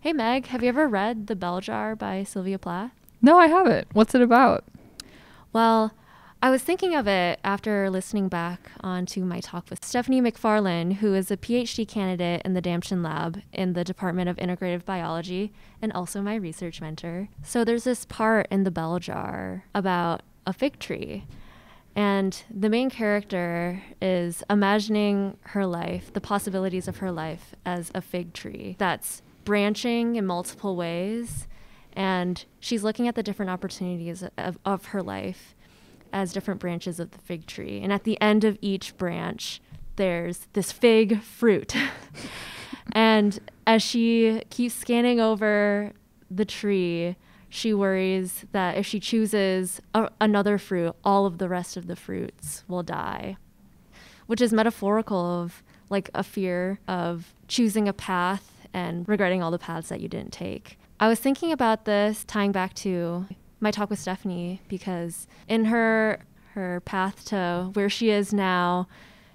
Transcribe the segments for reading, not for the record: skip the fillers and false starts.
Hey Meg, have you ever read The Bell Jar by Sylvia Plath? No, I haven't. What's it about? Well, I was thinking of it after listening back onto my talk with Stephanie McFarlane, who is a Ph.D. candidate in the Damshin Lab in the Department of Integrative Biology and also my research mentor. So there's this part in The Bell Jar about a fig tree. And the main character is imagining her life, the possibilities of her life as a fig tree that's branching in multiple ways. And she's looking at the different opportunities of her life as different branches of the fig tree. And at the end of each branch, there's this fig fruit. And as she keeps scanning over the tree, she worries that if she chooses another fruit, all of the rest of the fruits will die, which is metaphorical of like a fear of choosing a path and regretting all the paths that you didn't take. I was thinking about this, tying back to my talk with Stephanie, because in her path to where she is now,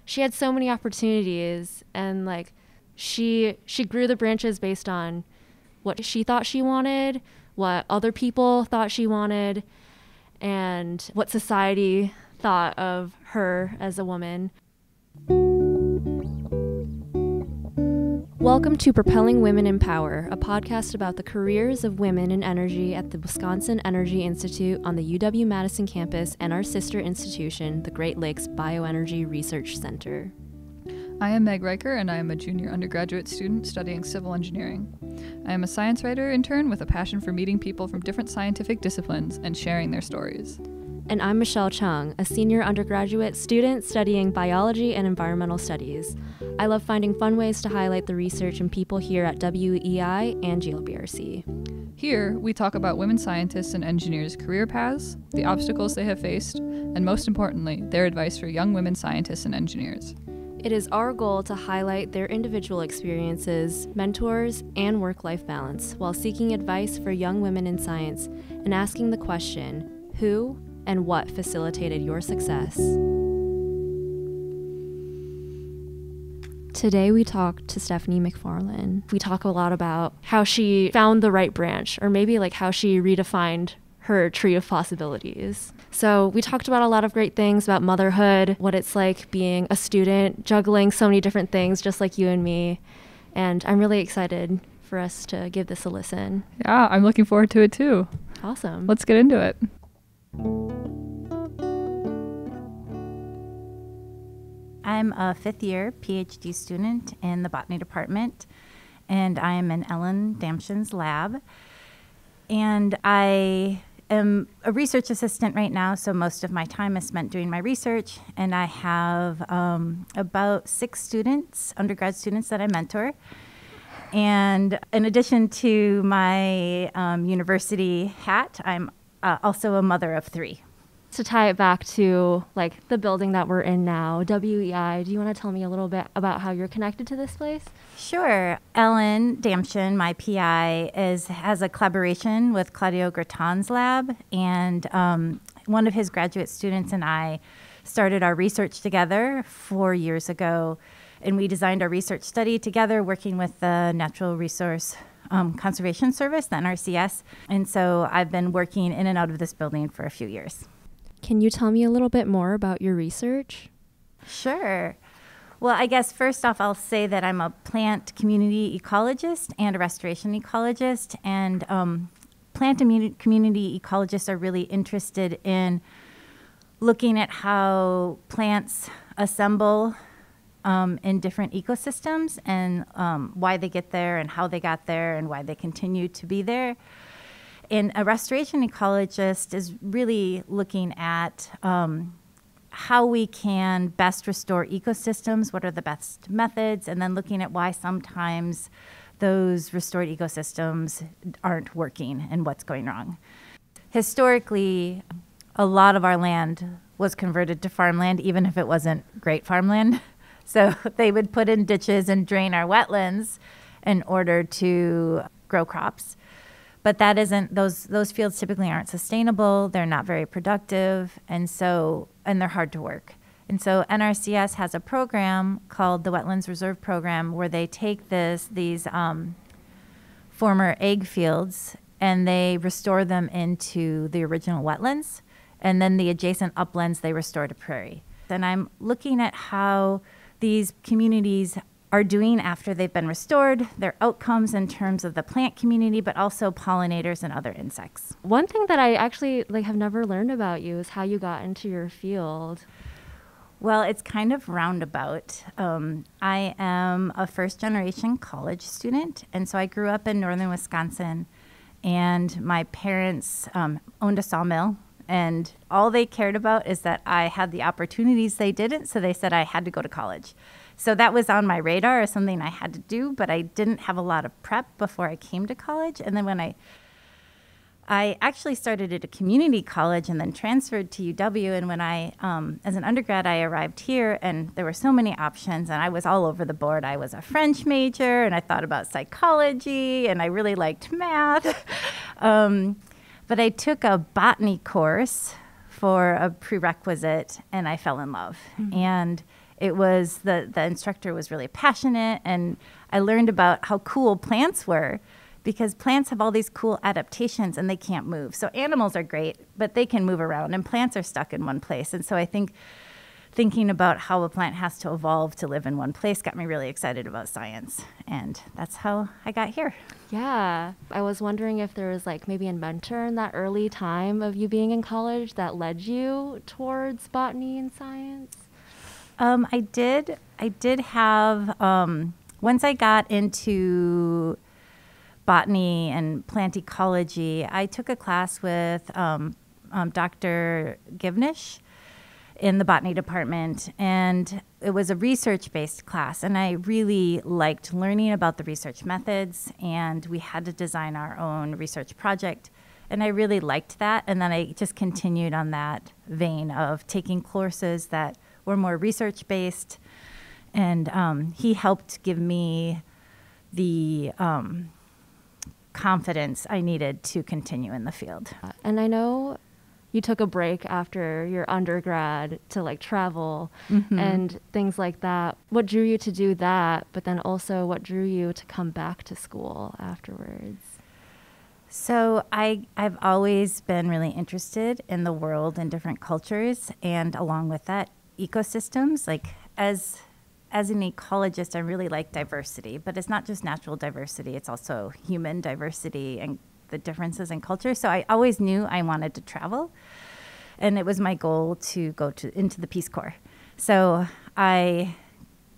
she had so many opportunities, and like she grew the branches based on what she thought she wanted, what other people thought she wanted, and what society thought of her as a woman. Welcome to Propelling Women in Power, a podcast about the careers of women in energy at the Wisconsin Energy Institute on the UW-Madison campus and our sister institution, the Great Lakes Bioenergy Research Center. I am Mary Riker, and I am a junior undergraduate student studying civil engineering. I am a science writer intern with a passion for meeting people from different scientific disciplines and sharing their stories. And I'm Michelle Chung, a senior undergraduate student studying biology and environmental studies. I love finding fun ways to highlight the research and people here at WEI and GLBRC. Here, we talk about women scientists and engineers' career paths, the obstacles they have faced, and most importantly, their advice for young women scientists and engineers. It is our goal to highlight their individual experiences, mentors, and work-life balance while seeking advice for young women in science and asking the question, who and what facilitated your success? Today we talked to Stephanie McFarlane. We talk a lot about how she found the right branch, or maybe like how she redefined her tree of possibilities. So we talked about a lot of great things about motherhood, what it's like being a student, juggling so many different things just like you and me. And I'm really excited for us to give this a listen. Yeah, I'm looking forward to it too. Awesome. Let's get into it. I'm a fifth-year Ph.D. student in the botany department, and I am in Ellen Damshin's lab. And I am a research assistant right now, so most of my time is spent doing my research, and I have about 6 students, undergrad students that I mentor. And in addition to my university hat, I'm also a mother of 3. To tie it back to like the building that we're in now, WEI, do you want to tell me a little bit about how you're connected to this place? Sure. Ellen Damshin, my PI, has a collaboration with Claudio Graton's lab, and one of his graduate students and I started our research together 4 years ago, and we designed our research study together working with the Natural Resource Conservation Service, the NRCS, and so I've been working in and out of this building for a few years. Can you tell me a little bit more about your research? Sure. Well, I guess first off, I'll say that I'm a plant community ecologist and a restoration ecologist. And plant community ecologists are really interested in looking at how plants assemble in different ecosystems and why they get there and how they got there and why they continue to be there. And a restoration ecologist is really looking at how we can best restore ecosystems, what are the best methods, and then looking at why sometimes those restored ecosystems aren't working and what's going wrong. Historically, a lot of our land was converted to farmland, even if it wasn't great farmland. So they would put in ditches and drain our wetlands in order to grow crops. But that isn't, those fields typically aren't sustainable, they're not very productive, and they're hard to work. And so NRCS has a program called the Wetlands Reserve Program where they take these former egg fields, and they restore them into the original wetlands. And then the adjacent uplands, they restore to prairie. And I'm looking at how these communities are doing after they've been restored, their outcomes in terms of the plant community, but also pollinators and other insects. One thing that I actually have never learned about you is how you got into your field. Well, it's kind of roundabout. I am a first-generation college student, and so I grew up in northern Wisconsin, and my parents owned a sawmill, and all they cared about is that I had the opportunities they didn't, so they said I had to go to college. So that was on my radar as something I had to do, but I didn't have a lot of prep before I came to college. And then when I actually started at a community college and then transferred to UW. And when I, as an undergrad, I arrived here and there were so many options and I was all over the board. I was a French major and I thought about psychology and I really liked math. But I took a botany course for a prerequisite and I fell in love. Mm-hmm. And it was, the instructor was really passionate and I learned about how cool plants were, because plants have all these cool adaptations and they can't move. So animals are great, but they can move around and plants are stuck in one place. And so I think thinking about how a plant has to evolve to live in one place got me really excited about science. And that's how I got here. Yeah. I was wondering if there was maybe a mentor in that early time of you being in college that led you towards botany and science. I did have, once I got into botany and plant ecology, I took a class with Dr. Givnish in the botany department, and it was a research-based class, and I really liked learning about the research methods, and we had to design our own research project, and I really liked that, and then I just continued on that vein of taking courses that were more research-based, and he helped give me the confidence I needed to continue in the field. And I know you took a break after your undergrad to travel mm-hmm. and things like that. What drew you to do that, but then also what drew you to come back to school afterwards? So I've always been really interested in the world and different cultures, and along with that, ecosystems. As an ecologist, I really like diversity, but it's not just natural diversity, it's also human diversity and the differences in culture. So I always knew I wanted to travel, and it was my goal to go into the Peace Corps. So I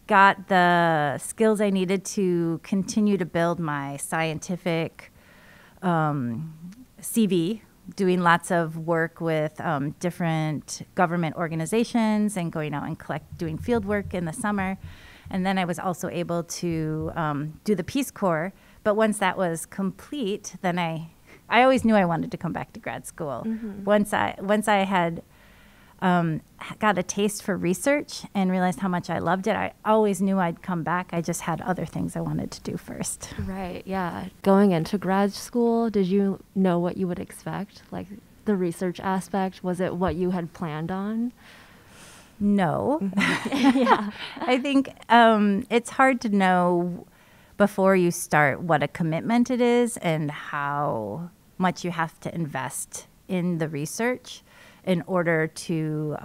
got the skills I needed to continue to build my scientific CV, doing lots of work with different government organizations and going out and doing field work in the summer. And then I was also able to do the Peace Corps. But once that was complete, then I always knew I wanted to come back to grad school. Mm-hmm. Once I had got a taste for research and realized how much I loved it, I always knew I'd come back. I just had other things I wanted to do first. Right, yeah. Going into grad school, did you know what you would expect? The research aspect, was it what you had planned on? No. Mm-hmm. Yeah. I think it's hard to know before you start what a commitment it is and how much you have to invest in the research in order to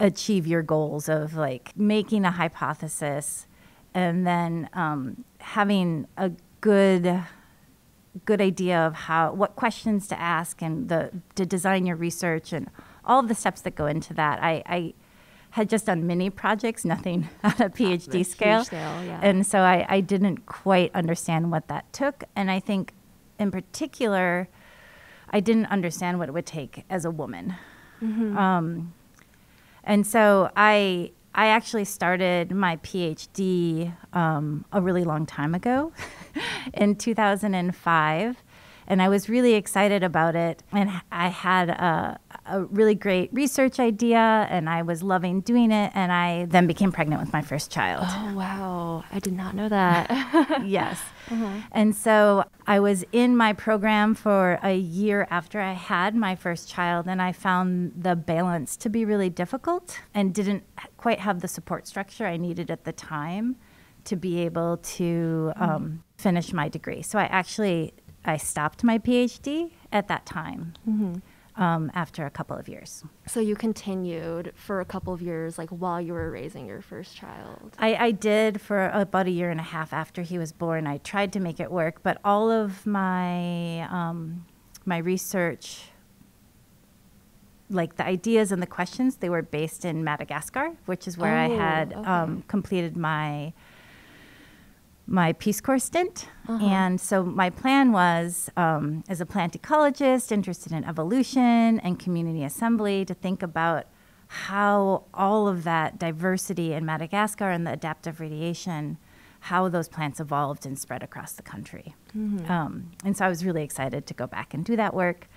achieve your goals of making a hypothesis and then having a good idea of what questions to ask and to design your research and all of the steps that go into that. I had just done mini projects, nothing on a PhD scale. Yeah. And so I didn't quite understand what that took. And I think in particular, I didn't understand what it would take as a woman. Mm-hmm. And so I actually started my PhD a really long time ago in 2005. And I was really excited about it. And I had a really great research idea, and I was loving doing it. And I then became pregnant with my first child. Oh, wow. I did not know that. Yes. Uh-huh. And so I was in my program for a year after I had my first child, and I found the balance to be really difficult and didn't quite have the support structure I needed at the time to be able to finish my degree. So I stopped my PhD at that time. After a couple of years. So you continued for a couple of years, like while you were raising your first child? I did for about a year and a half after he was born. I tried to make it work, but all of my my research, like the ideas and the questions, they were based in Madagascar, which is where I had completed my Peace Corps stint. And so my plan was, as a plant ecologist interested in evolution and community assembly, to think about how all of that diversity in Madagascar and the adaptive radiation, how those plants evolved and spread across the country. And so I was really excited to go back and do that work.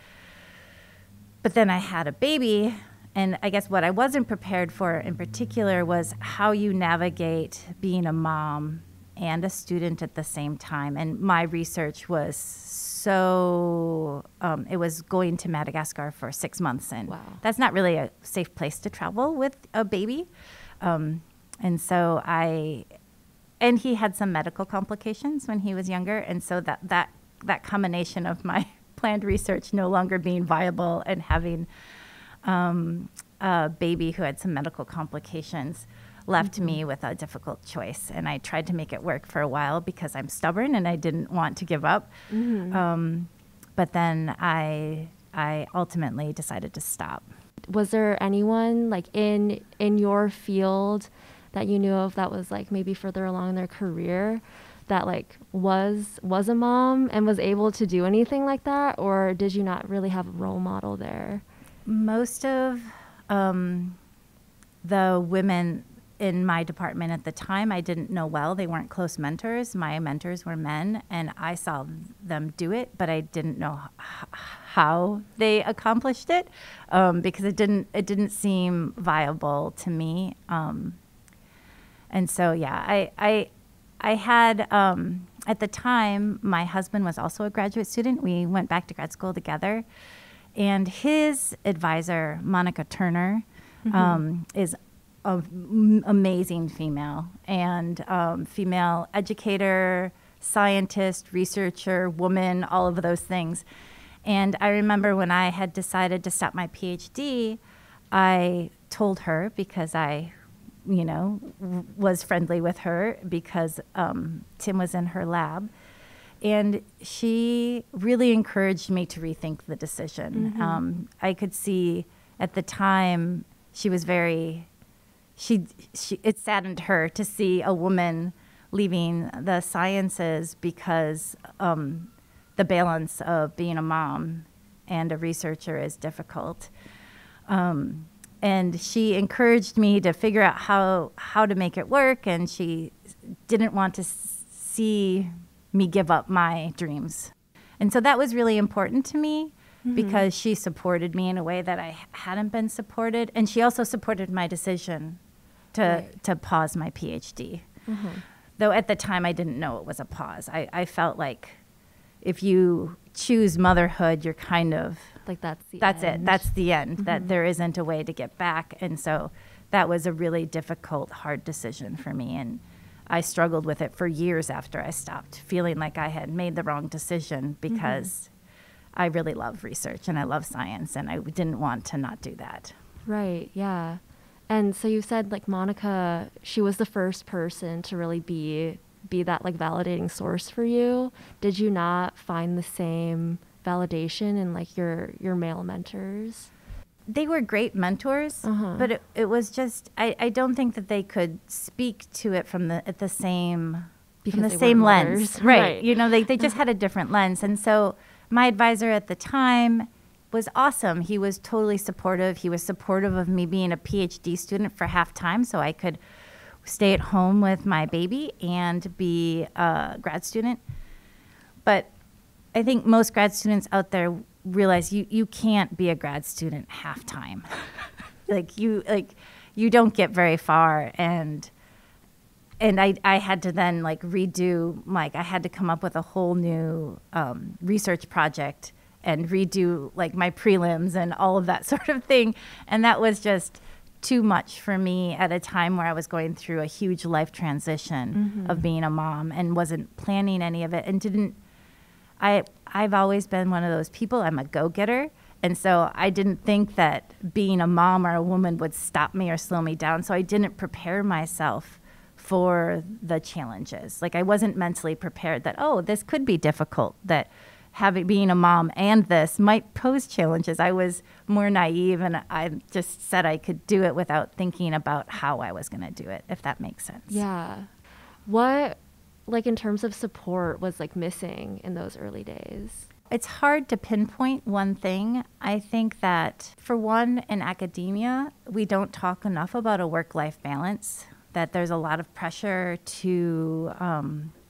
But then I had a baby, and I guess what I wasn't prepared for in particular was how you navigate being a mom and a student at the same time. And my research was it was going to Madagascar for 6 months. And that's not really a safe place to travel with a baby. And so and he had some medical complications when he was younger. And so that combination of my planned research no longer being viable and having a baby who had some medical complications left me with a difficult choice. And I tried to make it work for a while because I'm stubborn and I didn't want to give up. But then I ultimately decided to stop. Was there anyone like in your field that you knew of that was like maybe further along in their career that like was a mom and was able to do anything like that? Or did you not really have a role model there? Most of the women in my department at the time, I didn't know well. They weren't close mentors. My mentors were men, and I saw them do it, but I didn't know how they accomplished it because it didn't seem viable to me. And so, yeah, I had at the time, my husband was also a graduate student. We went back to grad school together, and his advisor, Monica Turner, is an amazing female, and female educator, scientist, researcher, woman, all of those things. And I remember when I had decided to stop my PhD, I told her, because I, was friendly with her because Tim was in her lab. And she really encouraged me to rethink the decision. I could see at the time she was it saddened her to see a woman leaving the sciences because the balance of being a mom and a researcher is difficult. And she encouraged me to figure out how to make it work, and she didn't want to see me give up my dreams. And so that was really important to me because she supported me in a way that I hadn't been supported. And she also supported my decision to pause my PhD. Though at the time I didn't know it was a pause. I felt like if you choose motherhood, you're kind of like that's it. That's the end. That there isn't a way to get back. And so that was a really difficult, hard decision for me. And I struggled with it for years after I stopped, feeling like I had made the wrong decision because I really love research and I love science, and I didn't want to not do that. Right. Yeah. And so you said like Monica, she was the first person to really be that like validating source for you. Did you not find the same validation in like your male mentors? They were great mentors, but it was just I don't think that they could speak to it from the same lens, right? They just had a different lens, and so my advisor at the time was awesome. He was totally supportive. He was supportive of me being a PhD student for half time, so I could stay at home with my baby and be a grad student. But I think most grad students out there realize you can't be a grad student half time. you don't get very far, and I had to then redo, I had to come up with a whole new research project and redo my prelims and all of that sort of thing, and that was just too much for me at a time where I was going through a huge life transition of being a mom and wasn't planning any of it and I've always been one of those people. I'm a go-getter. And so I didn't think that being a mom or a woman would stop me or slow me down. So I didn't prepare myself for the challenges. Like I wasn't mentally prepared that, oh, this could be difficult, that being a mom and this might pose challenges. I was more naive and I just said I could do it without thinking about how I was going to do it, if that makes sense. Yeah. What, like in terms of support, was like missing in those early days? It's hard to pinpoint one thing. I think that for one, in academia, we don't talk enough about a work-life balance, that there's a lot of pressure to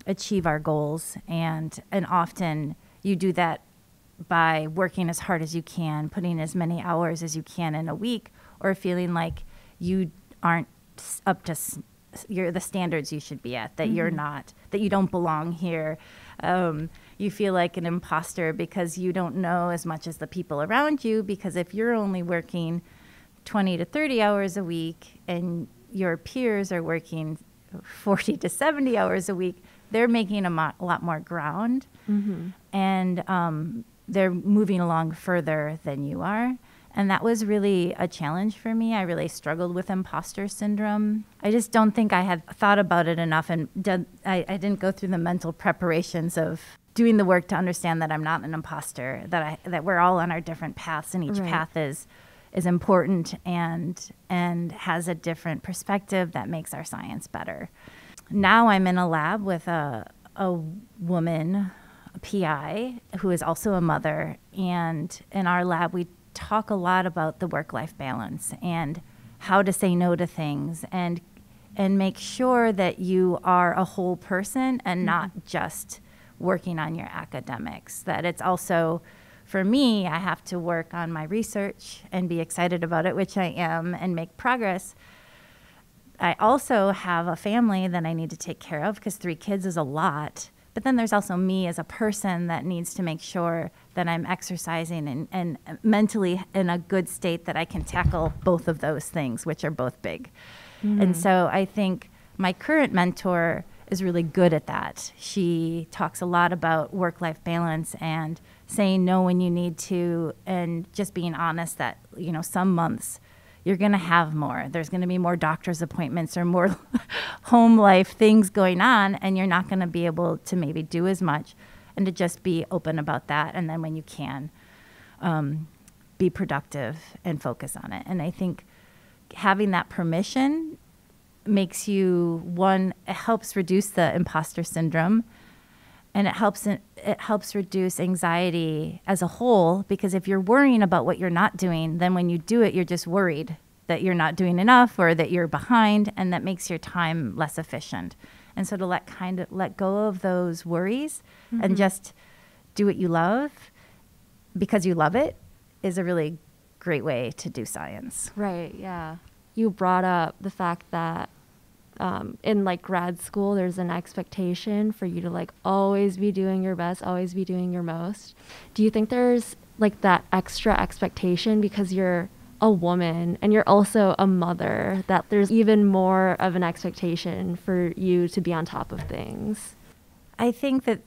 achieve our goals. And often you do that by working as hard as you can, putting as many hours as you can in a week, or feeling like you aren't up to the standards you should be at, that you're not, that you don't belong here. You feel like an imposter because you don't know as much as the people around you, because if you're only working 20 to 30 hours a week and your peers are working 40 to 70 hours a week, they're making a lot more ground and they're moving along further than you are. And that was really a challenge for me. I really struggled with imposter syndrome. I just don't think I had thought about it enough, and I didn't go through the mental preparations of doing the work to understand that I'm not an imposter, that we're all on our different paths, and each path is important and has a different perspective that makes our science better. Now I'm in a lab with a woman, a PI, who is also a mother, and in our lab we talk a lot about the work-life balance and how to say no to things and make sure that you are a whole person and not just working on your academics. That it's also, for me, I have to work on my research and be excited about it, which I am, and make progress. I also have a family that I need to take care of because 3 kids is a lot. But then there's also me as a person that needs to make sure that I'm exercising and mentally in a good state that I can tackle both of those things, which are both big. And so I think my current mentor is really good at that. She talks a lot about work-life balance and saying no when you need to, and just being honest that, you know, some months you're going to have more. There's going to be more doctor's appointments or more home life things going on, and you're not going to be able to maybe do as much, and to just be open about that. And then when you can, be productive and focus on it. And I think having that permission makes you, one, it helps reduce the imposter syndrome, and it helps reduce anxiety as a whole, because if you're worrying about what you're not doing, then when you do it, you're just worried that you're not doing enough or that you're behind, and that makes your time less efficient. And so to let go of those worries and just do what you love because you love it is a really great way to do science. Right, yeah. You brought up the fact that in like grad school, there's an expectation for you to like always be doing your best, always be doing your most. Do you think there's like that extra expectation because you're a woman and you're also a mother, that there's even more of an expectation for you to be on top of things? I think that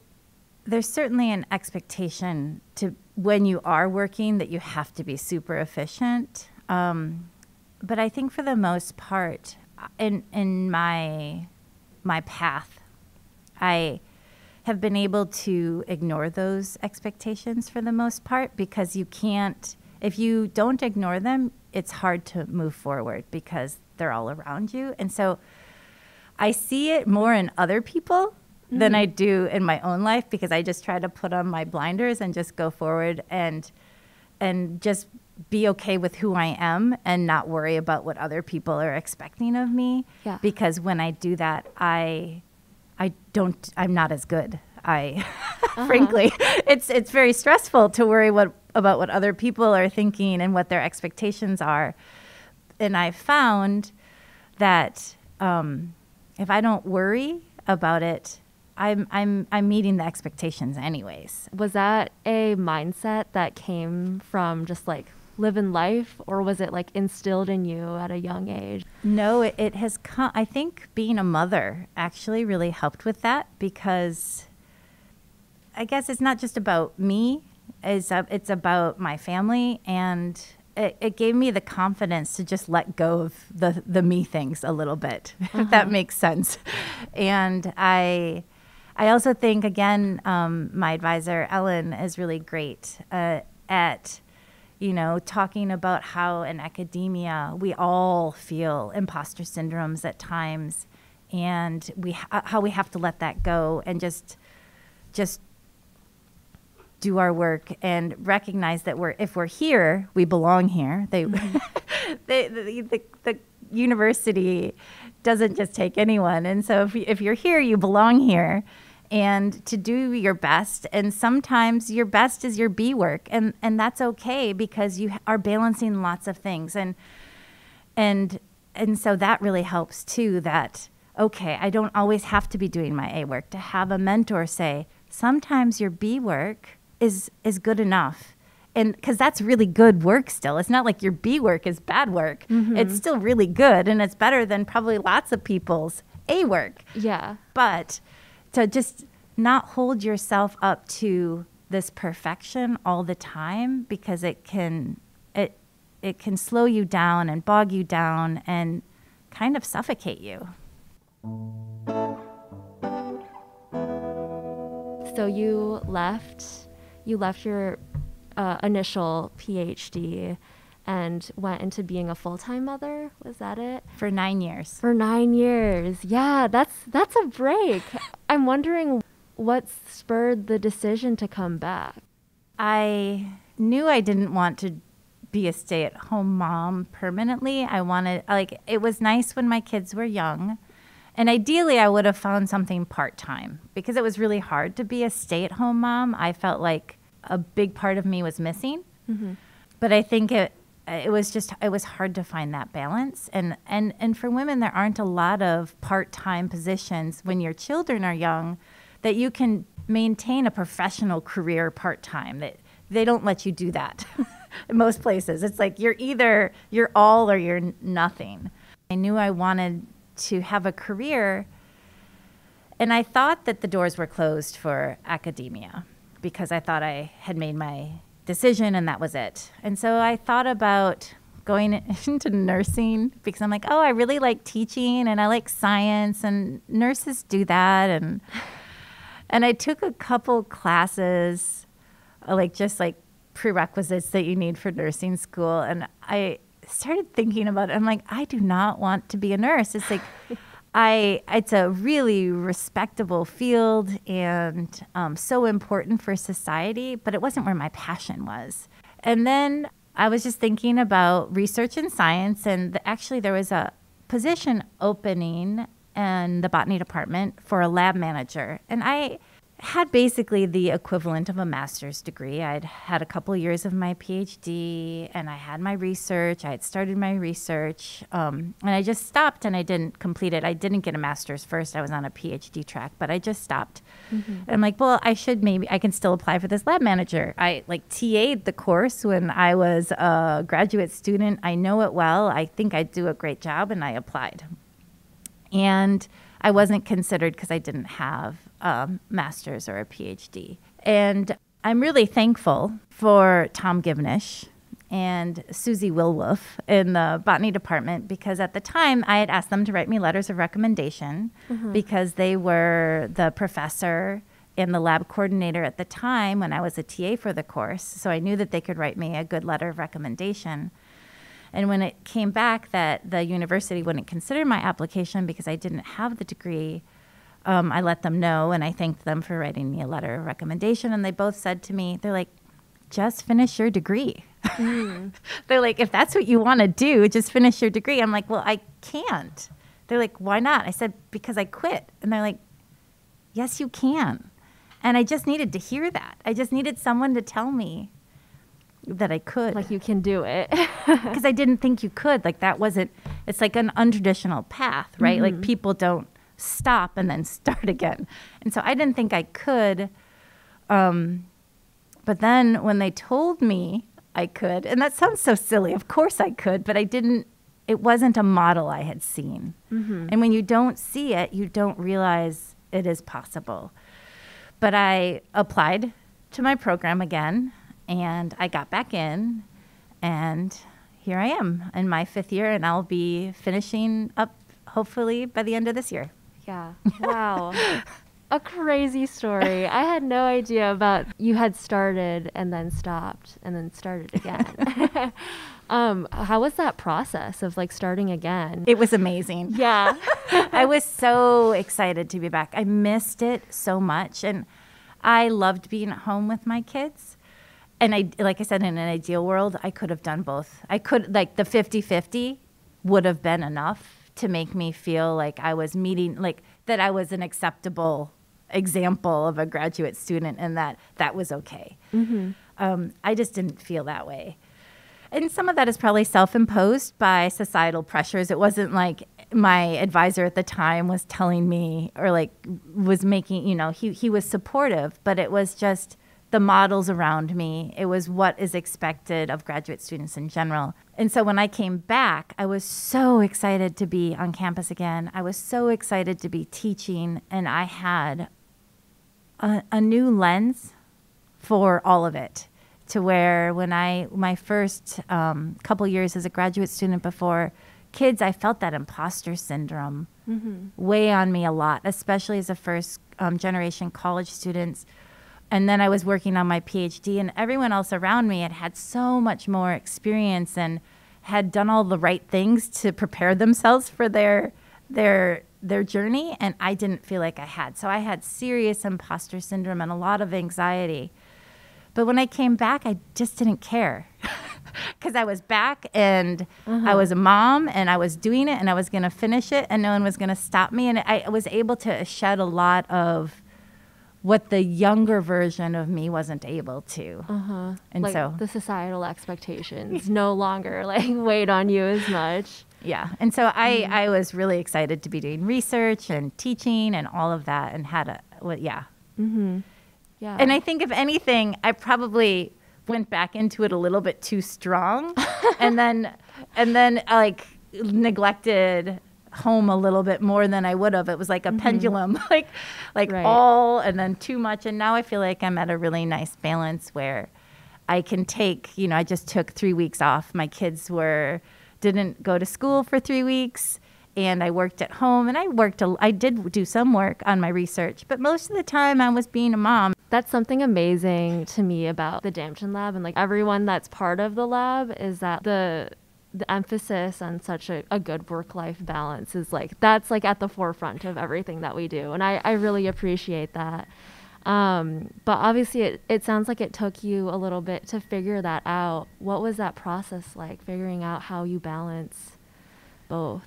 there's certainly an expectation to, when you are working, that you have to be super efficient. But I think for the most part, in my path, I have been able to ignore those expectations for the most part, because you can't, if you don't ignore them, it's hard to move forward because they're all around you. And so I see it more in other people than I do in my own life, because I just try to put on my blinders and just go forward and just be okay with who I am and not worry about what other people are expecting of me. Yeah. Because when I do that, I'm not as good. Frankly, it's very stressful to worry about what other people are thinking and what their expectations are. And I found that if I don't worry about it, I'm meeting the expectations anyways. Was that a mindset that came from just like living life, or was it like instilled in you at a young age? No, it has come. I think being a mother actually really helped with that, because I guess it's not just about me. It's about my family, and it gave me the confidence to just let go of the me things a little bit, if that makes sense. And I also think, again, my advisor, Ellen, is really great at, talking about how in academia we all feel imposter syndromes at times, and how we have to let that go and just do our work and recognize that if we're here, we belong here. The university doesn't just take anyone. And so if you're here, you belong here, and to do your best. And sometimes your best is your B work, and that's okay, because you are balancing lots of things. And so that really helps too, that, okay, I don't always have to be doing my A work. To have a mentor say, sometimes your B work is good enough. And because that's really good work still. It's not like your B work is bad work. It's still really good, and it's better than probably lots of people's A work. Yeah. But to just not hold yourself up to this perfection all the time, because it can slow you down and bog you down and kind of suffocate you. So you left your initial PhD and went into being a full-time mother. Was that it? For 9 years. For 9 years. Yeah, that's a break. I'm wondering what spurred the decision to come back. I knew I didn't want to be a stay-at-home mom permanently. It was nice when my kids were young. And ideally, I would have found something part-time, because it was really hard to be a stay-at-home mom. I felt like a big part of me was missing. But I think it was hard to find that balance. And for women, there aren't a lot of part-time positions when your children are young that you can maintain a professional career part-time. That they don't let you do that in most places. It's like you're all or you're nothing. I knew I wanted to have a career, and I thought that the doors were closed for academia, because I thought I had made my decision and that was it. And so I thought about going into nursing, because I'm like, oh, I really like teaching and I like science, and nurses do that. And I took a couple classes, just prerequisites that you need for nursing school. And I started thinking about it. I'm like, I do not want to be a nurse. It's like, it's a really respectable field and so important for society, but it wasn't where my passion was. And then I was just thinking about research and science, and actually there was a position opening in the botany department for a lab manager. And I had basically the equivalent of a master's degree. I'd had a couple years of my PhD, and I had my research. I had started my research, and I just stopped, and I didn't complete it. I didn't get a master's first. I was on a PhD track, but I just stopped. And I'm like, well, I can still apply for this lab manager. I TA'd the course when I was a graduate student. I know it well. I think I'd do a great job, and I applied. And I wasn't considered because I didn't have a master's or a PhD. And I'm really thankful for Tom Givnish and Susie Wilwolf in the botany department, because at the time I had asked them to write me letters of recommendation because they were the professor and the lab coordinator at the time when I was a TA for the course. So I knew that they could write me a good letter of recommendation. And when it came back that the university wouldn't consider my application because I didn't have the degree, I let them know, and I thanked them for writing me a letter of recommendation. And they both said to me, they're like, just finish your degree. They're like, if that's what you want to do, just finish your degree. I'm like, well, I can't. They're like, why not? I said, because I quit. And they're like, yes, you can. And I just needed to hear that. I just needed someone to tell me that I could. Like, you can do it. Because I didn't think you could. Like, that wasn't, it's like an untraditional path, right? Like, people don't stop and then start again. And so I didn't think I could. But then when they told me I could. And that sounds so silly. Of course I could, but it wasn't a model I had seen. And when you don't see it, you don't realize it is possible. But I applied to my program again, and I got back in, and here I am in my 5th year, and I'll be finishing up hopefully by the end of this year. Yeah. Wow. A crazy story. I had no idea about you had started and then stopped and then started again. How was that process of like starting again? It was amazing. Yeah. I was so excited to be back. I missed it so much. And I loved being at home with my kids. And like I said, in an ideal world, I could have done both. I could, like the 50-50 would have been enough to make me feel like I was meeting, like that I was an acceptable example of a graduate student and that was okay. I just didn't feel that way. And some of that is probably self-imposed by societal pressures. It wasn't like my advisor at the time was telling me or like was making, he was supportive, but it was just the models around me. It was what is expected of graduate students in general. And so when I came back, I was so excited to be on campus again. I was so excited to be teaching, and I had a new lens for all of it. To where when my first couple years as a graduate student before kids, I felt that imposter syndrome weigh on me a lot, especially as a first generation college students. And then I was working on my Ph.D. and everyone else around me had so much more experience and had done all the right things to prepare themselves for their journey. And I didn't feel like I had. So I had serious imposter syndrome and a lot of anxiety. But when I came back, I just didn't care because I was back and I was a mom and I was doing it and I was going to finish it and no one was going to stop me. And I was able to shed a lot of what the younger version of me wasn't able to. And like so the societal expectations no longer like weighed on you as much. Yeah. And so I was really excited to be doing research and teaching and all of that and had yeah. Yeah. And I think if anything, I probably went back into it a little bit too strong and then like neglected home a little bit more than I would have. It was like a pendulum, like right. All and then too much. And now I feel like I'm at a really nice balance where I can take, I just took 3 weeks off. My kids didn't go to school for 3 weeks. And I worked at home, and I did do some work on my research, but most of the time I was being a mom. That's something amazing to me about the Damshin Lab and like everyone that's part of the lab is that the emphasis on such a good work-life balance is like, that's like at the forefront of everything that we do. And I really appreciate that. But obviously it sounds like it took you a little bit to figure that out. What was that process like, figuring out how you balance both?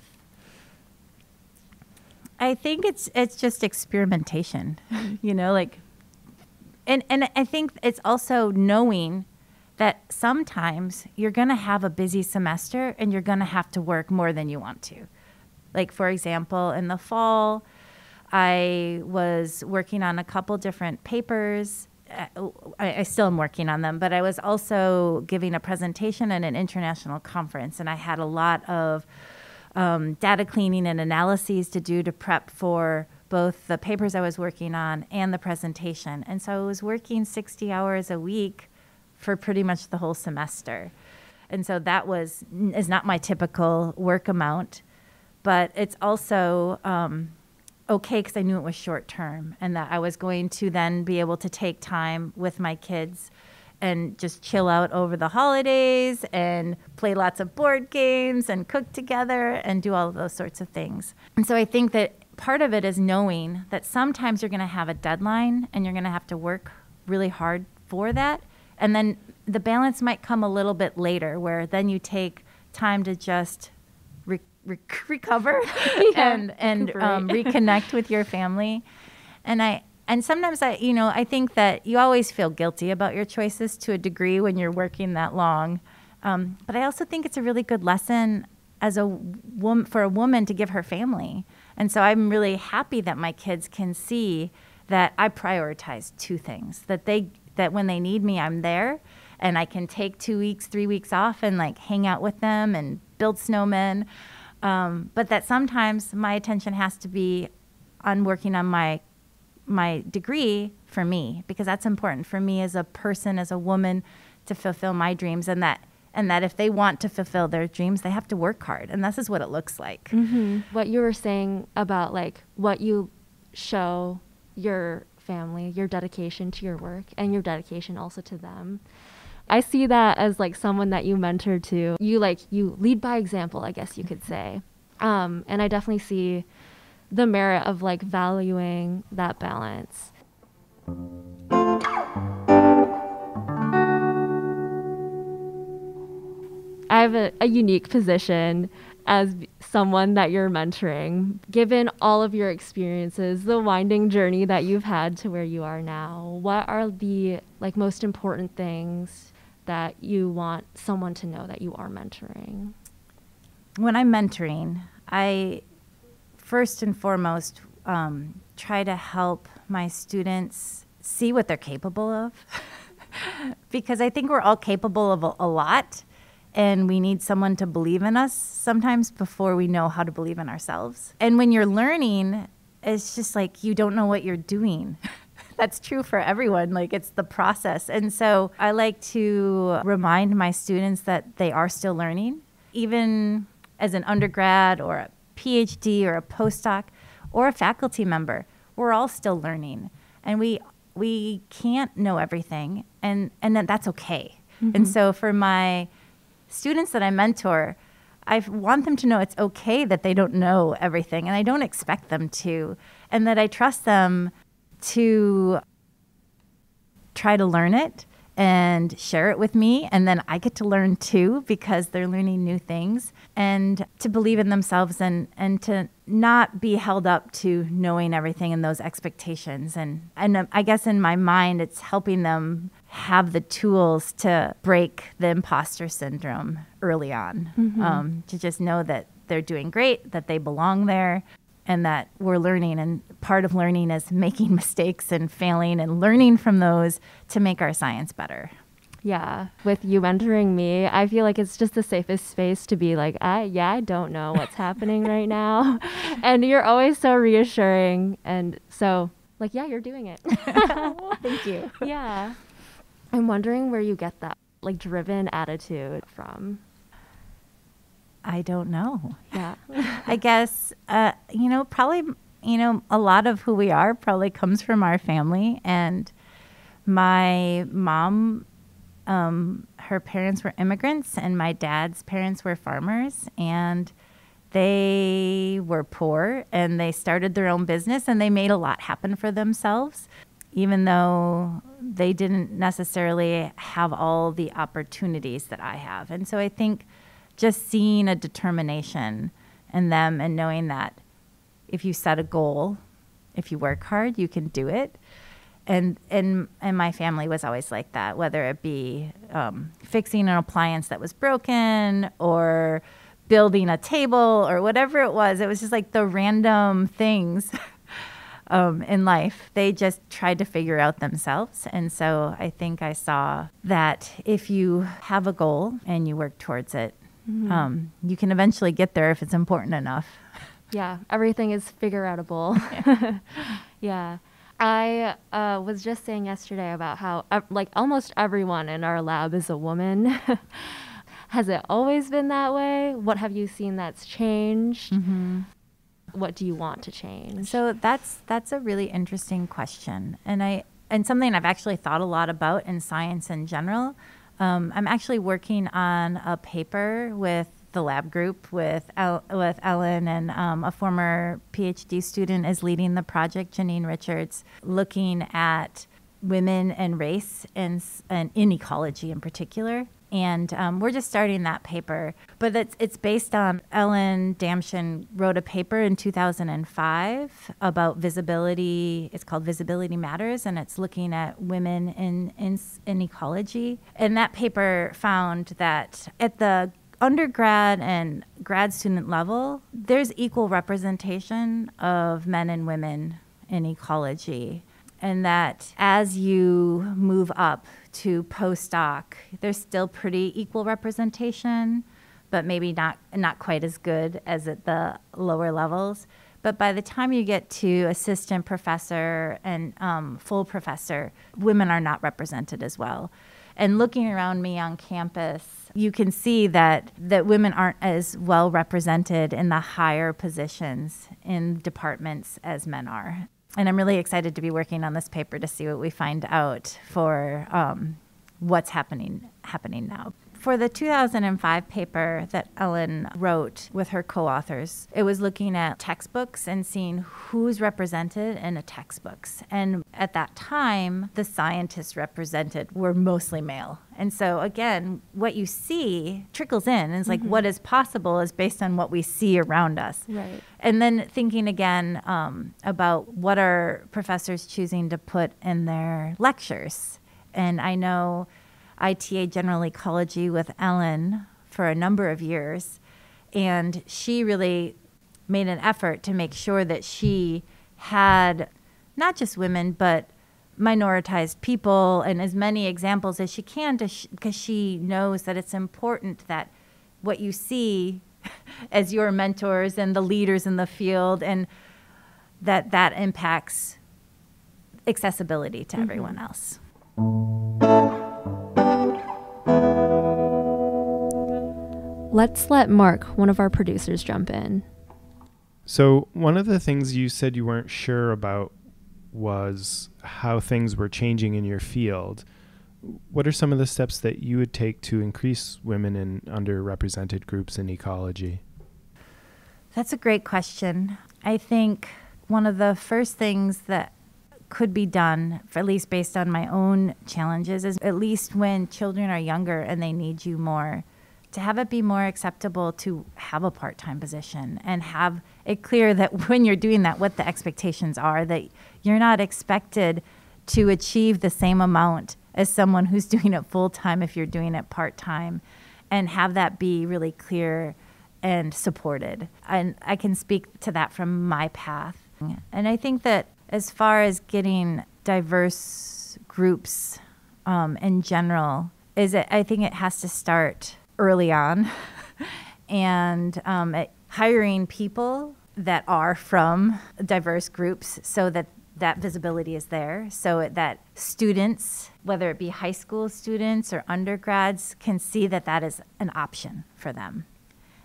I think it's just experimentation, like, and I think it's also knowing that sometimes you're going to have a busy semester and you're going to have to work more than you want to. Like, for example, in the fall, I was working on a couple different papers. I still am working on them, but I was also giving a presentation at an international conference, and I had a lot of data cleaning and analyses to do to prep for both the papers I was working on and the presentation. And so I was working 60 hours a week for pretty much the whole semester. And so that is not my typical work amount, but it's also okay because I knew it was short term and that I was going to then be able to take time with my kids and just chill out over the holidays and play lots of board games and cook together and do all of those sorts of things. And so I think that part of it is knowing that sometimes you're going to have a deadline and you're going to have to work really hard for that. And then the balance might come a little bit later where then you take time to just recover and reconnect with your family. And sometimes I think that you always feel guilty about your choices to a degree when you're working that long. But I also think it's a really good lesson as for a woman to give her family. And so I'm really happy that my kids can see that I prioritize two things, that when they need me, I'm there, and I can take 2 weeks, 3 weeks off and like hang out with them and build snowmen. But that sometimes my attention has to be on working on my degree for me, because that's important for me as a person, as a woman, to fulfill my dreams, and that if they want to fulfill their dreams, they have to work hard, and this is what it looks like. Mm-hmm. What you were saying about like what you show your family, your dedication to your work and your dedication also to them. I see that as like someone that you mentor to. You lead by example, I guess you could say. And I definitely see the merit of like valuing that balance. I have a unique position as someone that you're mentoring. Given all of your experiences, the winding journey that you've had to where you are now, what are the like most important things that you want someone to know that you are mentoring? When I'm mentoring, I first and foremost try to help my students see what they're capable of, because I think we're all capable of a lot, and we need someone to believe in us sometimes before we know how to believe in ourselves. And when you're learning, it's just like you don't know what you're doing. That's true for everyone. Like, it's the process. And so I like to remind my students that they are still learning, even as an undergrad or a Ph.D. or a postdoc or a faculty member. We're all still learning, and we can't know everything, and then that's okay. Mm-hmm. And so for my students that I mentor, I want them to know it's okay that they don't know everything, and I don't expect them to, and that I trust them to try to learn it and share it with me, and then I get to learn too, because they're learning new things, and to believe in themselves and to not be held up to knowing everything and those expectations. And I guess in my mind, it's helping them have the tools to break the imposter syndrome early on, mm-hmm. To just know that they're doing great, that they belong there, and that we're learning. And part of learning is making mistakes and failing and learning from those to make our science better. Yeah. With you mentoring me, I feel like it's just the safest space to be like, I don't know what's happening right now. And you're always so reassuring. And so like, yeah, you're doing it. Thank you. Yeah. I'm wondering where you get that like driven attitude from. I don't know. Yeah. I guess, probably, a lot of who we are probably comes from our family. And my mom, her parents were immigrants, and my dad's parents were farmers, and they were poor, and they started their own business, and they made a lot happen for themselves, even though they didn't necessarily have all the opportunities that I have. And so I think just seeing a determination in them and knowing that if you set a goal, if you work hard, you can do it. And my family was always like that, whether it be fixing an appliance that was broken or building a table or whatever it was. It was just like the random things in life. They just tried to figure out themselves. And so I think I saw that if you have a goal and you work towards it, mm-hmm. You can eventually get there if it's important enough. Yeah, everything is figure-outable. Yeah. Yeah. I was just saying yesterday about how like almost everyone in our lab is a woman. Has it always been that way? What have you seen that's changed? Mm-hmm. What do you want to change? So that's a really interesting question, and something I've actually thought a lot about in science in general. I'm actually working on a paper with the lab group with Ellen, and a former Ph.D. student is leading the project, Janine Richards, looking at women and race and in ecology in particular. And we're just starting that paper. But it's based on Ellen Damshin wrote a paper in 2005 about visibility. It's called Visibility Matters, and it's looking at women in ecology. And that paper found that at the undergrad and grad student level, there's equal representation of men and women in ecology. And that as you move up to postdoc, there's still pretty equal representation, but maybe not quite as good as at the lower levels. But by the time you get to assistant professor and full professor, women are not represented as well. And looking around me on campus, you can see that women aren't as well represented in the higher positions in departments as men are. And I'm really excited to be working on this paper to see what we find out for what's happening now. For the 2005 paper that Ellen wrote with her co-authors, it was looking at textbooks and seeing who's represented in the textbooks. And at that time, the scientists represented were mostly male. And so again, what you see trickles in. And it's like what is possible is based on what we see around us. Right. And then thinking again about what are professors choosing to put in their lectures. And I know I TA general ecology with Ellen for a number of years, and she really made an effort to make sure that she had not just women, but minoritized people and as many examples as she can, because she knows that it's important that what you see as your mentors and the leaders in the field, and that impacts accessibility to everyone else. Let's let Mark, one of our producers, jump in. So one of the things you said you weren't sure about was how things were changing in your field. What are some of the steps that you would take to increase women in underrepresented groups in ecology? That's a great question. I think one of the first things that could be done, for at least based on my own challenges, is at least when children are younger and they need you more, to have it be more acceptable to have a part-time position and have it clear that when you're doing that, what the expectations are, that you're not expected to achieve the same amount as someone who's doing it full-time if you're doing it part-time, and have that be really clear and supported. And I can speak to that from my path. And I think that as far as getting diverse groups in general, I think it has to start early on and hiring people that are from diverse groups so that visibility is there, so that students, whether it be high school students or undergrads, can see that is an option for them,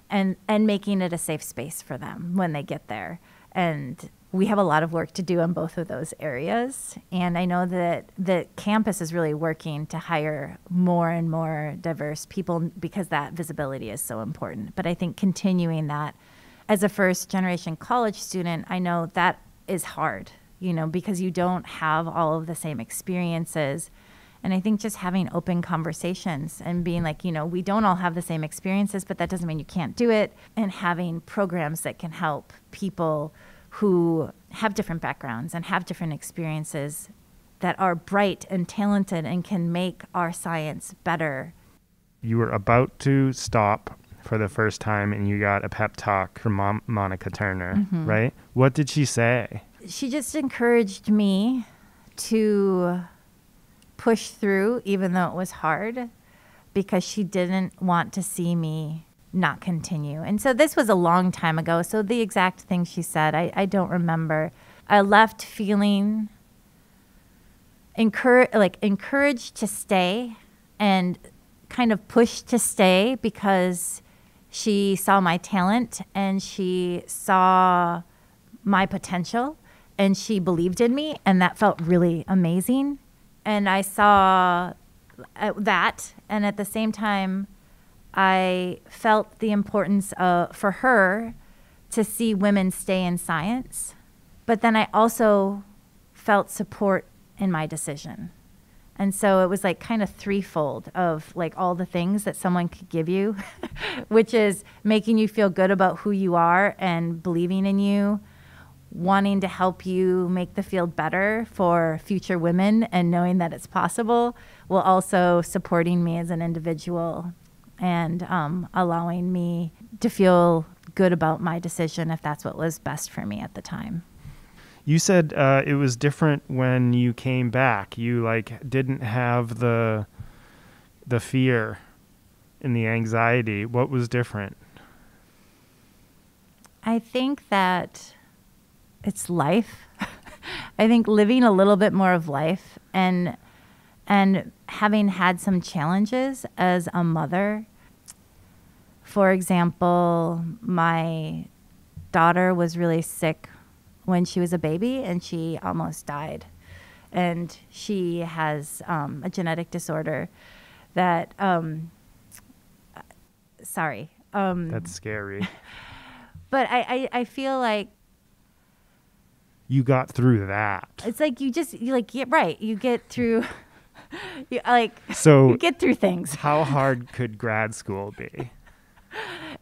and making it a safe space for them when they get there. And we have a lot of work to do in both of those areas. And I know that the campus is really working to hire more and more diverse people because that visibility is so important. But I think continuing that as a first generation college student, I know that is hard, because you don't have all of the same experiences. And I think just having open conversations and being like, we don't all have the same experiences, but that doesn't mean you can't do it. And having programs that can help people who have different backgrounds and have different experiences, that are bright and talented and can make our science better. You were about to stop for the first time and you got a pep talk from Monica Turner, right? What did she say? She just encouraged me to push through even though it was hard, because she didn't want to see me not continue. And so this was a long time ago. So the exact thing she said, I don't remember. I left feeling encouraged to stay and kind of pushed to stay, because she saw my talent and she saw my potential and she believed in me, and that felt really amazing. And I saw that, and at the same time, I felt the importance for her to see women stay in science. But then I also felt support in my decision. And so it was like kind of threefold of like all the things that someone could give you, which is making you feel good about who you are and believing in you, wanting to help you make the field better for future women and knowing that it's possible, while also supporting me as an individual and allowing me to feel good about my decision if that's what was best for me at the time. You said it was different when you came back. You didn't have the fear and the anxiety. What was different? I think that it's life. I think living a little bit more of life and having had some challenges as a mother. For example, my daughter was really sick when she was a baby and she almost died. And she has a genetic disorder that, That's scary. But I feel like you got through that. it's like you get right. You get through, you get through things. How hard could grad school be?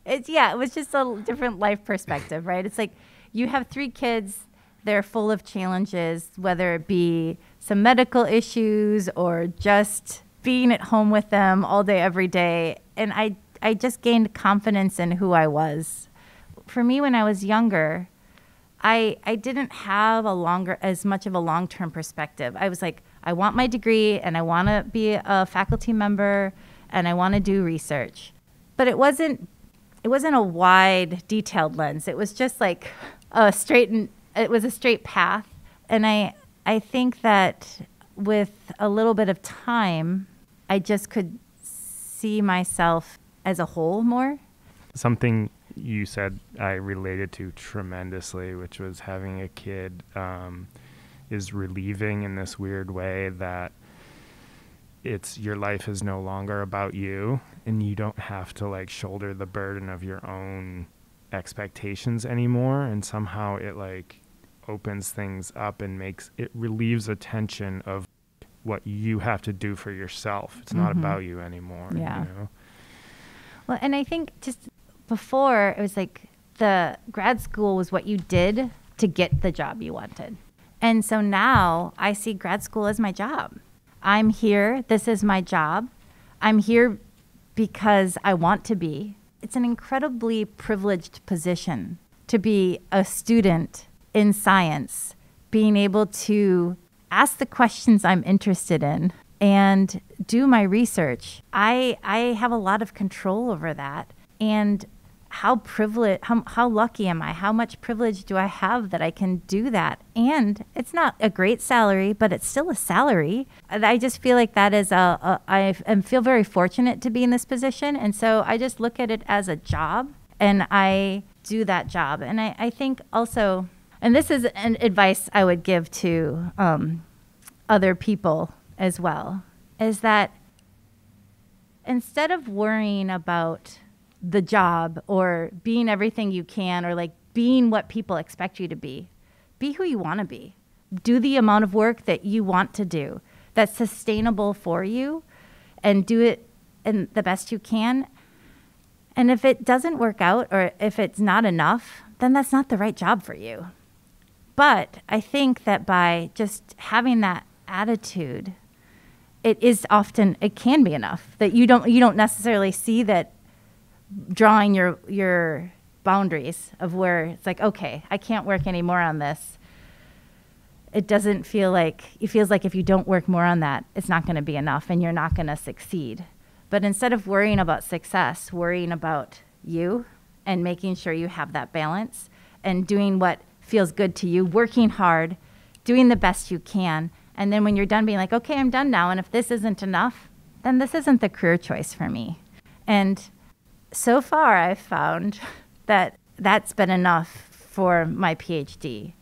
It was just a different life perspective, right? It's like you have 3 kids. They're full of challenges, whether it be some medical issues or just being at home with them all day, every day. And I just gained confidence in who I was. For me, when I was younger, I didn't have as much of a long-term perspective. I was like, I want my degree and I want to be a faculty member and I want to do research. But it wasn't a wide, detailed lens. It was just like it was a straight path. And I think that with a little bit of time, I just could see myself as a whole more. Something you said I related to tremendously, which was having a kid is relieving in this weird way that your life is no longer about you and you don't have to shoulder the burden of your own expectations anymore. And somehow it opens things up and it relieves a tension of what you have to do for yourself. It's not about you anymore. Yeah. You know? Well, and I think just before it was the grad school was what you did to get the job you wanted. And so now I see grad school as my job. I'm here. This is my job. I'm here because I want to be. It's an incredibly privileged position to be a student in science, being able to ask the questions I'm interested in and do my research. I have a lot of control over that. And how lucky am I? How much privilege do I have that I can do that? And it's not a great salary, but it's still a salary. And I just feel like that is I feel very fortunate to be in this position. And so I just look at it as a job and I do that job. And I think also, and this is an advice I would give to other people as well, is that instead of worrying about the job or being everything you can or being what people expect you to be who you want to be. Do the amount of work that you want to do that's sustainable for you and do it in the best you can. And if it doesn't work out or if it's not enough, then that's not the right job for you. But I think that by just having that attitude, it can be enough that you don't necessarily see that drawing your boundaries of where it's okay, I can't work anymore on this. It doesn't feel like, it feels like if you don't work more on that, it's not going to be enough and you're not going to succeed. But instead of worrying about success, worrying about you and making sure you have that balance and doing what feels good to you, working hard, doing the best you can. And then when you're done being okay, I'm done now. And if this isn't enough, then this isn't the career choice for me. And so far, I've found that that's been enough for my PhD.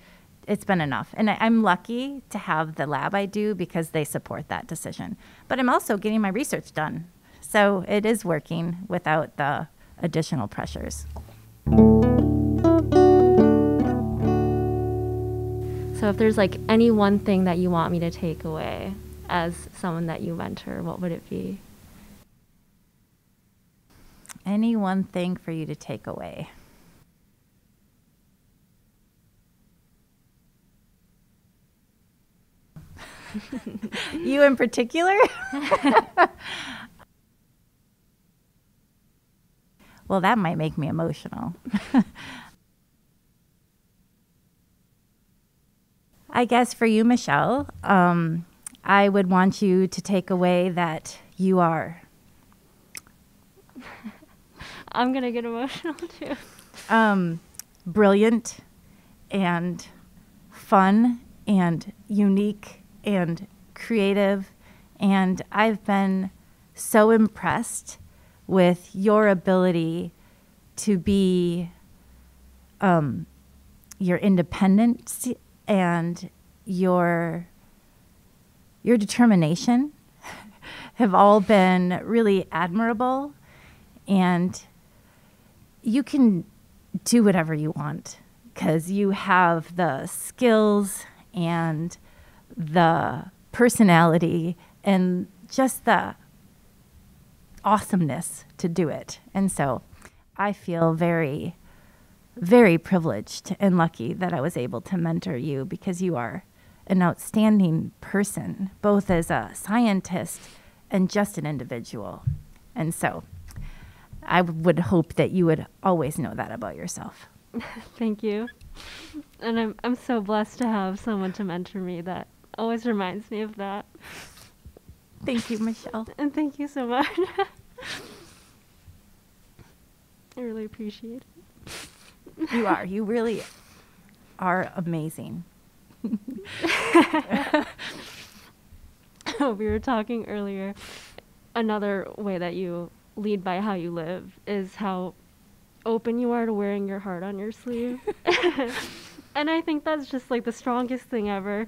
It's been enough. And I'm lucky to have the lab I do because they support that decision. But I'm also getting my research done. So it is working without the additional pressures. So if there's any one thing that you want me to take away as someone that you mentor, what would it be? Any one thing for you to take away? You in particular? Well, that might make me emotional. I guess for you, Michelle, I would want you to take away that you are I'm going to get emotional too. brilliant and fun and unique and creative. And I've been so impressed with your ability to be your independence and your determination have all been really admirable. And you can do whatever you want because you have the skills and the personality and just the awesomeness to do it. And so I feel very, very privileged and lucky that I was able to mentor you because you are an outstanding person, both as a scientist and just an individual. And so I would hope that you would always know that about yourself. Thank you. And I'm so blessed to have someone to mentor me that always reminds me of that. Thank you, Michelle. And thank you so much. I really appreciate it. You are. You really are amazing. We were talking earlier. Another way that you lead by how you live is how open you are to wearing your heart on your sleeve. And I think that's just like the strongest thing ever,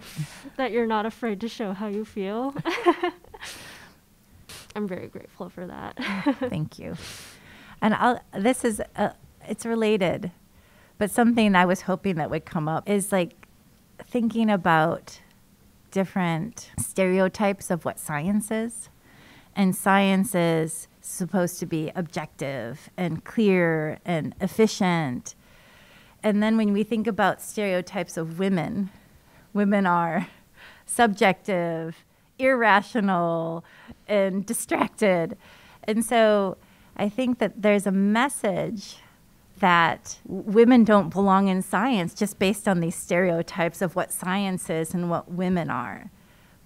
that you're not afraid to show how you feel. I'm very grateful for that. Thank you. And this is, it's related, but something I was hoping that would come up is like thinking about different stereotypes of what science is. And science is supposed to be objective and clear and efficient. And then when we think about stereotypes of women, women are subjective, irrational, and distracted. And so I think that there's a message that women don't belong in science just based on these stereotypes of what science is and what women are.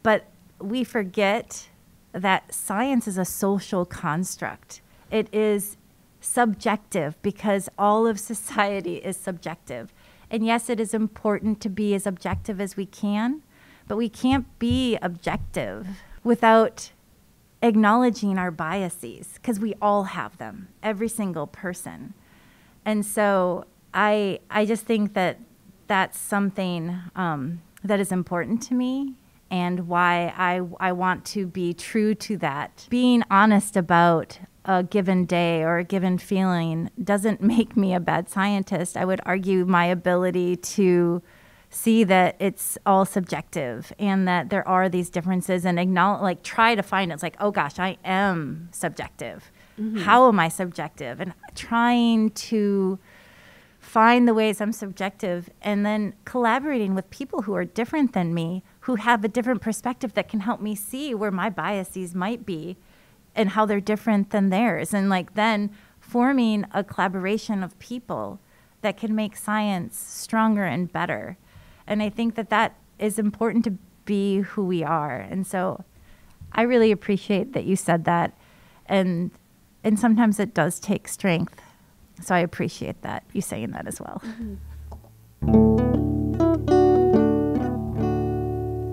But we forget that science is a social construct. It is subjective because all of society is subjective. And yes, it is important to be as objective as we can, but we can't be objective without acknowledging our biases, because we all have them, every single person. And so I just think that that's something that is important to me, and why I want to be true to that. Being honest about a given day or a given feeling doesn't make me a bad scientist. I would argue my ability to see that it's all subjective and that there are these differences, and acknowledge, like, try to find it. It's like, oh gosh, I am subjective. Mm-hmm. How am I subjective? And trying to find the ways I'm subjective, and then collaborating with people who are different than me, who have a different perspective that can help me see where my biases might be and how they're different than theirs. And like then forming a collaboration of people that can make science stronger and better. And I think that that is important to be who we are. And so I really appreciate that you said that. And sometimes it does take strength. So I appreciate that, you saying that as well. Mm-hmm.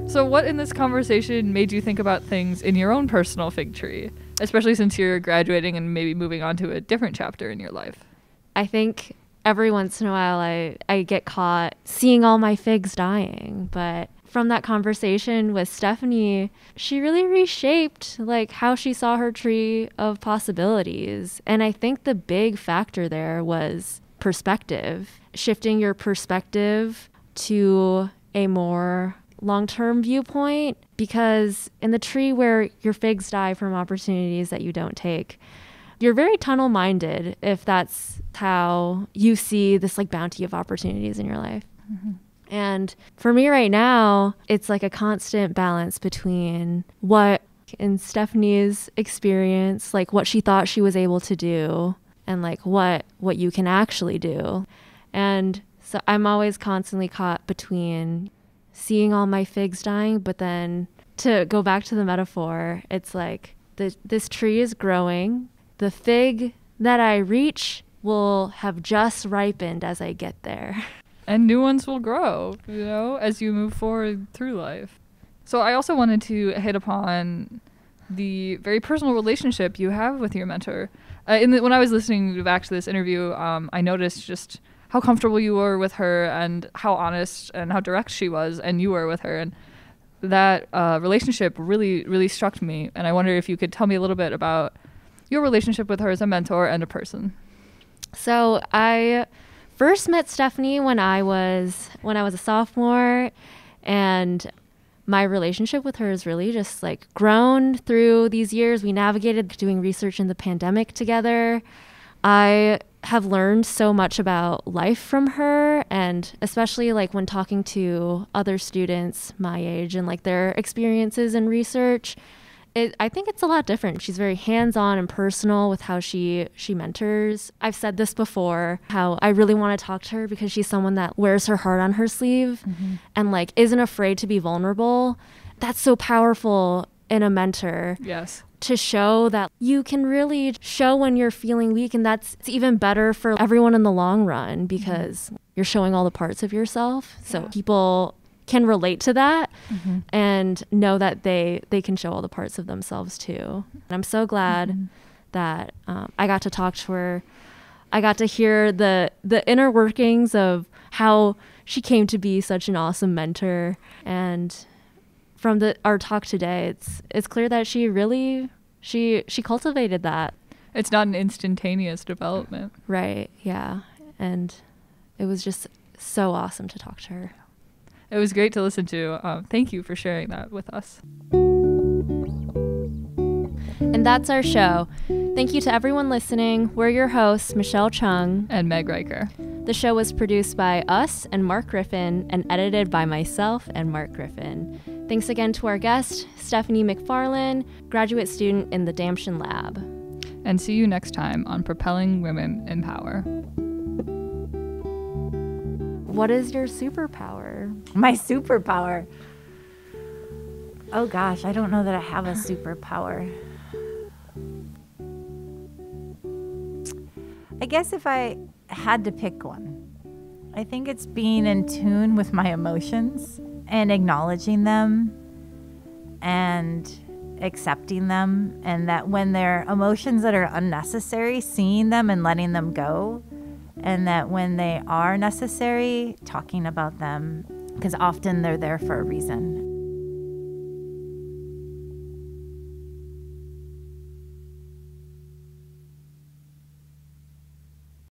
So what in this conversation made you think about things in your own personal fig tree, especially since you're graduating and maybe moving on to a different chapter in your life? I think every once in a while I get caught seeing all my figs dying. But from that conversation with Stephanie, she really reshaped like how she saw her tree of possibilities. And I think the big factor there was perspective, shifting your perspective to a more long-term viewpoint, because in the tree where your figs die from opportunities that you don't take, you're very tunnel-minded if that's how you see this like bounty of opportunities in your life. Mm-hmm. And for me right now, it's like a constant balance between what in Stephanie's experience, like what she thought she was able to do, and like what you can actually do. And so I'm always constantly caught between seeing all my figs dying. But then to go back to the metaphor, it's like this tree is growing. The fig that I reach will have just ripened as I get there. And new ones will grow, as you move forward through life. So I also wanted to hit upon the very personal relationship you have with your mentor. When I was listening back to this interview, I noticed just how comfortable you were with her and how honest and how direct she was and you were with her. And that relationship really, really struck me. And I wonder if you could tell me a little bit about your relationship with her as a mentor and a person. So I first met Stephanie when I was a sophomore, and my relationship with her has really just like grown through these years. We navigated doing research in the pandemic together. I have learned so much about life from her, and especially like when talking to other students my age and like their experiences in research, I think it's a lot different. She's very hands-on and personal with how she mentors. I've said this before, how I really want to talk to her because she's someone that wears her heart on her sleeve and like isn't afraid to be vulnerable. That's so powerful in a mentor. Yes. To show that you can really show when you're feeling weak, and it's even better for everyone in the long run because you're showing all the parts of yourself. So people can relate to that and know that they can show all the parts of themselves too. And I'm so glad that I got to talk to her. I got to hear the inner workings of how she came to be such an awesome mentor. And from our talk today, it's clear that she really she cultivated that. It's not an instantaneous development. Right, yeah. And it was just so awesome to talk to her. It was great to listen to. Thank you for sharing that with us. And that's our show. Thank you to everyone listening. We're your hosts, Michelle Chung and Meg Riker. The show was produced by us and Mark Griffin and edited by myself and Mark Griffin. Thanks again to our guest, Stephanie McFarlane, graduate student in the Damshin Lab. And see you next time on Propelling Women in Power. What is your superpower? My superpower? Oh gosh, I don't know that I have a superpower. I guess if I had to pick one, I think it's being in tune with my emotions and acknowledging them and accepting them, and that when they're emotions that are unnecessary, seeing them and letting them go, and that when they are necessary, talking about them, because often they're there for a reason.